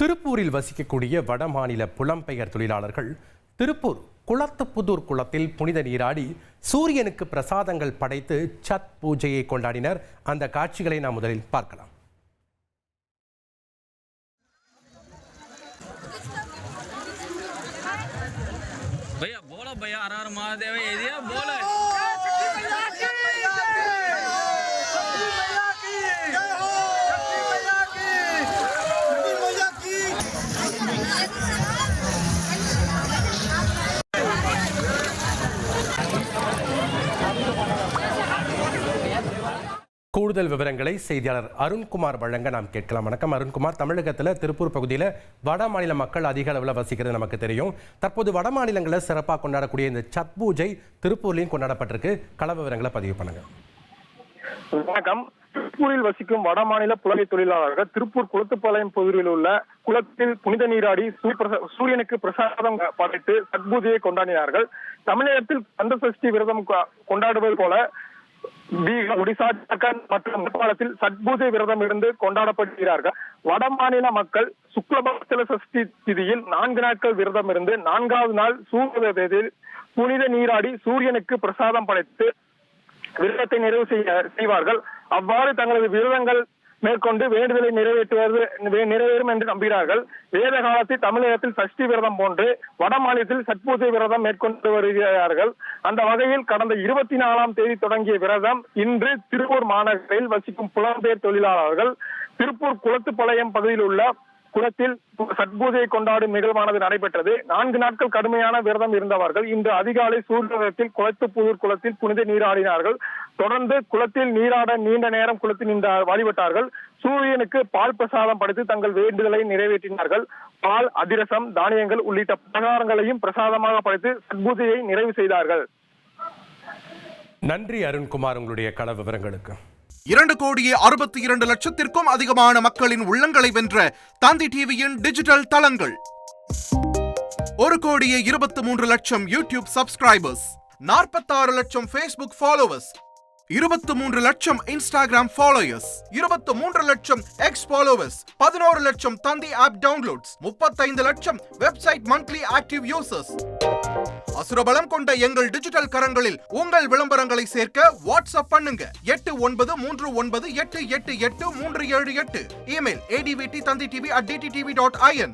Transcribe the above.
திருப்பூரில் வசிக்கக்கூடிய வடமாநில புலம்பெயர் தொழிலாளர்கள் திருப்பூர் குளத்துப்புதூர் குளத்தில் புனித நீராடி சூரியனுக்கு பிரசாதங்கள் படைத்து சத் பூஜையை கொண்டாடினர். அந்த காட்சிகளை நாம் முதலில் பார்க்கலாம். भैया बोलो भैया हर हर महादेव ये दिया बोले கூடுதல் விவரங்களை செய்தியாளர் அருண்குமார் வழங்க நாம் கேட்கலாம். வணக்கம் அருண்குமார். தமிழகத்தில் திருப்பூர் பகுதியில் வட மாநில மக்கள் அதிக அளவில் வசிக்கிறது நமக்கு தெரியும். தற்போது வட மாநிலங்களில் சிறப்பாக கொண்டாடக்கூடிய இந்த சத் பூஜை திருப்பூர்லையும் கொண்டாடப்பட்டிருக்கு. கள விவரங்களை பதிவு பண்ணுங்க. வணக்கம். திருப்பூரில் வசிக்கும் வட மாநில புலமை தொழிலாளர்கள் திருப்பூர் குளத்துப்பாளையம் பகுதியில் உள்ள குளத்தில் புனித நீராடி சூரியனுக்கு பிரசாதம் படைத்து சத் பூஜையை கொண்டாடினார்கள். தமிழகத்தில் கந்த சஷ்டி விரதம் கொண்டாடுவது போல ஒடிசா, ஜார்க்கண்ட் மற்றும் நேபாளத்தில் சத்பூஜை விரதம் இருந்து கொண்டாடப்படுகிறார்கள். வட மாநில மக்கள் சுக்லபக்ஷ சஷ்டி திதியில் 4 நாட்கள் விரதம் இருந்து 4வது நாள் சூரியத்தில் புனித நீராடி சூரியனுக்கு பிரசாதம் படைத்து விரதத்தை நிறைவு செய்வார்கள். அவ்வாறு தங்களது விரதங்கள் மேற்கொண்டு வேண்டுதலை நிறைவேறும் என்று நம்புகிறார்கள். வேத காலத்தில் தமிழகத்தில் சஷ்டி விரதம் போன்று வட மாநிலத்தில் சத்பூஜை விரதம் மேற்கொண்டு வருகிறார்கள். அந்த வகையில் கடந்த 24ஆம் தேதி தொடங்கிய விரதம் இன்று திருப்பூர் மாநகரில் வசிக்கும் புலம்பெயர் தொழிலாளர்கள் திருப்பூர் குளத்துப்பாளையம் பகுதியில் உள்ள குளத்தில் சத்பூஜை கொண்டாடும் நிகழ்வானது நடைபெற்றது. 4 நாட்கள் கடுமையான விரதம் இருந்தவர்கள் இன்று அதிகாலை சூரியத்தில் குளத்துப்புதூர் குளத்தில் புனித நீராடினார்கள். தொடர்ந்து குளத்தில் நீராட நீண்ட நேரம் குளத்தில் வழிபட்டார்கள். சூரியனுக்கு பால் பிரசாதம் படைத்து தங்கள் வேண்டுதலை நிறைவேற்றினார்கள். பால், அதிரசம், தானியங்கள் உள்ளிட்ட பலகாரங்களையும் பிரசாதமாக படைத்து சத்பூஜையை நிறைவு செய்தார்கள். நன்றி அருண்குமார், உங்களுடைய கள விவரங்களுக்கு. 2,62,00,000 அதிகமான மக்களின் உள்ளங்களை வென்ற தந்தி டிவியின் டிஜிட்டல் தளங்கள். 1,23,00,000 யூடியூப் சப்ஸ்கிரைபர்ஸ், 46 லட்சம் ஃபேஸ்புக் ஃபாலோவர்ஸ், 23 லட்சம் இன்ஸ்டாகிராம் ஃபாலோயர்ஸ், 23 லட்சம் எக்ஸ் ஃபாலோவர்ஸ், 11 லட்சம் தந்தி ஆப் டவுன்லோட்ஸ், 35 லட்சம் வெப்சைட் மந்த்லி ஆக்டிவ் யூசர்ஸ். அசுரபலம் கொண்ட எங்கள் டிஜிட்டல் கரங்களில் உங்கள் விளம்பரங்களை சேர்க்க வாட்ஸ்அப் பண்ணுங்க. 8939888378. Email advttanditv@dttv.in.